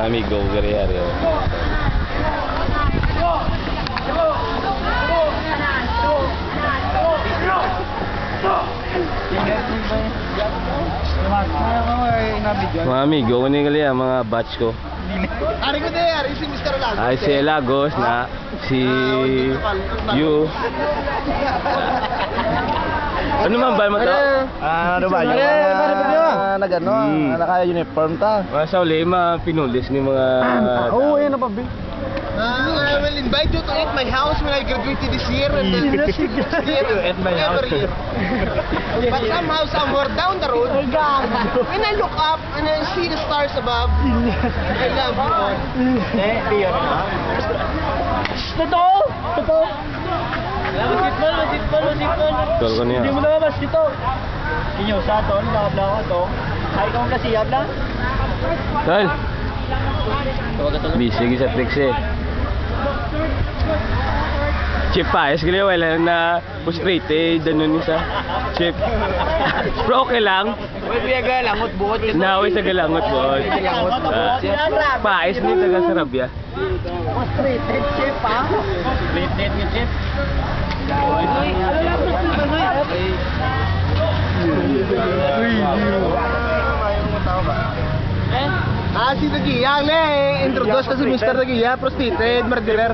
amigo Guerrero. Mga amigo, kunin kali mga batch ko. Ari ko din, ari si Mr. Lagos. Ay si Lagos na si Yu. Ano man ba mo to? Ano ba yun? Nagano, naka-uniform ta. Mga sa uli, mga pinulis ni mga... Oo, ayun na pa, Bill. I will invite you to eat my house when I graduate this year. And then At my house. every year. But somehow, somewhere down the road, when I look up and I see the stars above, I love you all. Totoo! Totoo! Basketball! Tol ko niya. Hindi mo na dito. Inyo, sa aton, nakabla ko to. Ay, kung kasi yabla. Tol! Busy sa tricks eh. Chip pa, kaya wala na frustrated, ano isa. Chip. Pero okay lang. Uy, kuya galangot, buot. Naway sa galangot mo. Paes ni taga Sarabia. Frustrated chip, ha? Frustrated yung chip. Si Nagiyang na introduce kasi Mr. Nagiya, prostituted, murderer.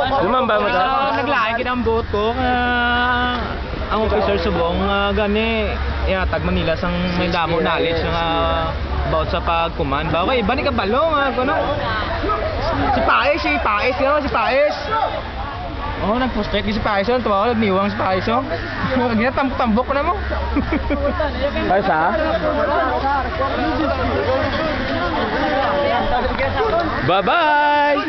Ano man ba mo to? Naglaing kinang boat ko. Ang officer subong gani tag Manila sang may damo knowledge nga about sa pagkuman. Ba okay, iba ni kabalo nga kuno. Si Paes, si Paes. Oh, nag-frustrate si Paes, tuwa nagniwang si Paes. Gina tambok na mo. Paes ha? Bye-bye!